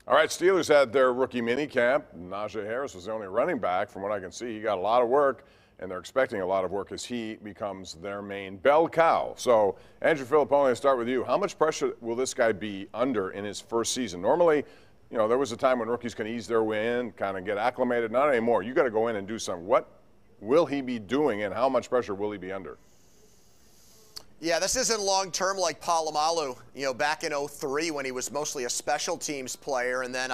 All right, Steelers had their rookie mini camp. Najee Harris was the only running back. From what I can see, he got a lot of work, and they're expecting a lot of work as he becomes their main bell cow. So, Andrew Fillipponi, I'll start with you. How much pressure will this guy be under in his first season? Normally, you know, there was a time when rookies can ease their way in, kind of get acclimated. Not anymore. You got to go in and do something. What will he be doing, and how much pressure will he be under? Yeah, this isn't long-term like Polamalu, back in '03 when he was mostly a special teams player and then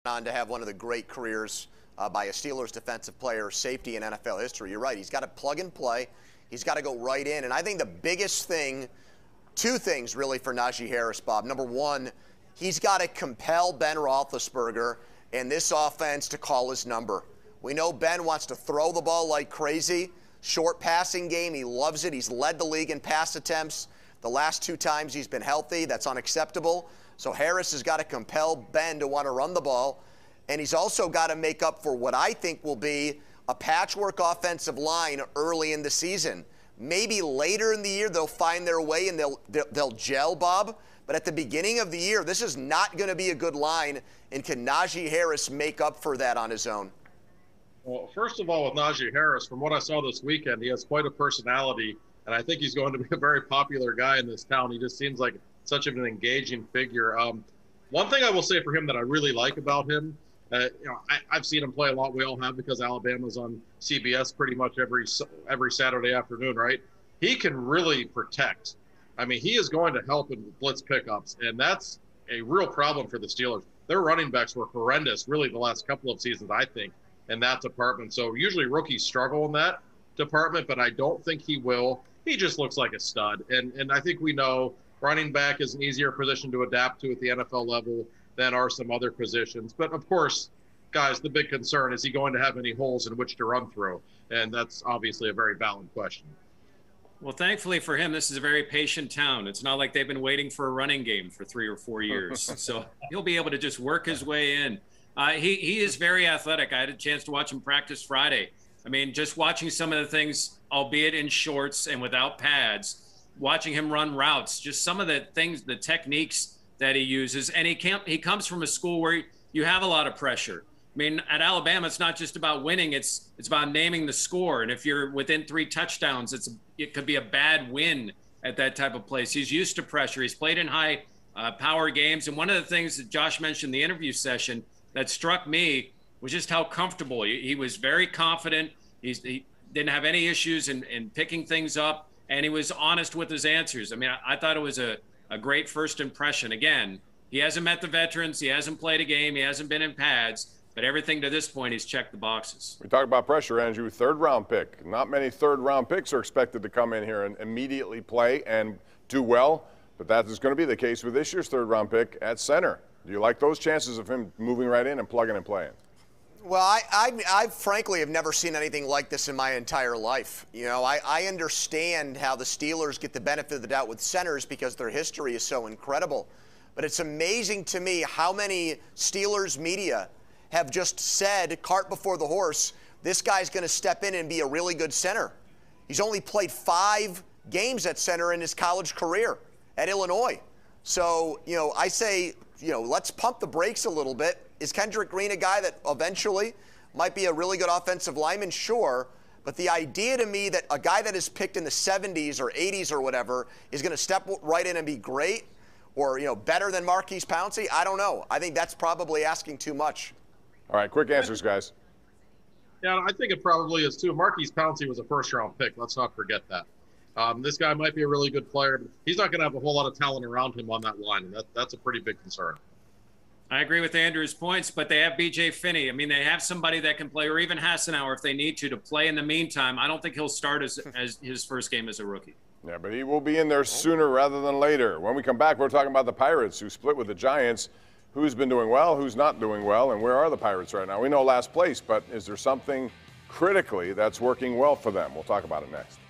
on to have one of the great careers by a Steelers defensive player, safety in NFL history. You're right. He's got to plug and play. He's got to go right in. And I think the biggest thing, two things really for Najee Harris, Bob. Number one, he's got to compel Ben Roethlisberger and this offense to call his number. We know Ben wants to throw the ball like crazy. Short passing game, he loves it. He's led the league in pass attempts. The last 2 times he's been healthy. That's unacceptable. So Harris has got to compel Ben to want to run the ball. And he's also got to make up for what I think will be a patchwork offensive line early in the season. Maybe later in the year they'll find their way and they'll gel, Bob. But at the beginning of the year, this is not going to be a good line. And can Najee Harris make up for that on his own? Well, first of all, with Najee Harris, from what I saw this weekend, he has quite a personality, and I think he's going to be a very popular guy in this town. He just seems like such an engaging figure. One thing I will say for him that I really like about him, I've seen him play a lot. We all have, because Alabama's on CBS pretty much every Saturday afternoon, right? He can really protect. I mean, he is going to help in blitz pickups, and that's a real problem for the Steelers. Their running backs were horrendous, really, the last couple of seasons, I think, in that department. So usually rookies struggle in that department, but I don't think he will. He just looks like a stud. And I think we know running back is an easier position to adapt to at the NFL level than are some other positions. But of course, guys, the big concern is he going to have any holes in which to run through? And that's obviously a very valid question. Well, thankfully for him, this is a very patient town. It's not like they've been waiting for a running game for 3 or 4 years. So he'll be able to just work his way in. He is very athletic. I had a chance to watch him practice Friday. I mean, just watching some of the things, albeit in shorts and without pads, watching him run routes, just some of the things, the techniques that he uses. And he comes from a school where you have a lot of pressure. I mean, at Alabama, it's not just about winning. It's about naming the score. And if you're within 3 touchdowns, it could be a bad win at that type of place. He's used to pressure. He's played in high power games. And one of the things that Josh mentioned in the interview session that struck me was just how comfortable he was. Very confident. He didn't have any issues in picking things up, and he was honest with his answers. I mean, I thought it was a great first impression. Again, he hasn't met the veterans. He hasn't played a game. He hasn't been in pads. But everything to this point, he's checked the boxes. We talked about pressure, Andrew. 3rd-round pick. Not many 3rd-round picks are expected to come in here and immediately play and do well, but that is going to be the case with this year's 3rd-round pick at center. Do you like those chances of him moving right in and plugging and playing? Well, I frankly have never seen anything like this in my entire life. I understand how the Steelers get the benefit of the doubt with centers because their history is so incredible. But it's amazing to me how many Steelers media have just said, cart before the horse, this guy's going to step in and be a really good center. He's only played 5 games at center in his college career at Illinois. So, I say, let's pump the brakes a little bit. Is Kendrick Green a guy that eventually might be a really good offensive lineman? Sure. But the idea to me that a guy that is picked in the 70s or 80s or whatever is going to step right in and be great or, better than Marquise Pouncey, I don't know. I think that's probably asking too much. All right, quick answers, guys. Yeah, I think it probably is too. Marquise Pouncey was a 1st-round pick. Let's not forget that. This guy might be a really good player, but he's not going to have a whole lot of talent around him on that line, and that's a pretty big concern. I agree with Andrew's points, but they have B.J. Finney. I mean, they have somebody that can play, or even Hassenauer if they need to play in the meantime. I don't think he'll start as his first game as a rookie. Yeah, but he will be in there sooner rather than later. When we come back, we're talking about the Pirates, who split with the Giants. Who's been doing well, who's not doing well, and where are the Pirates right now? We know last place, but is there something critically that's working well for them? We'll talk about it next.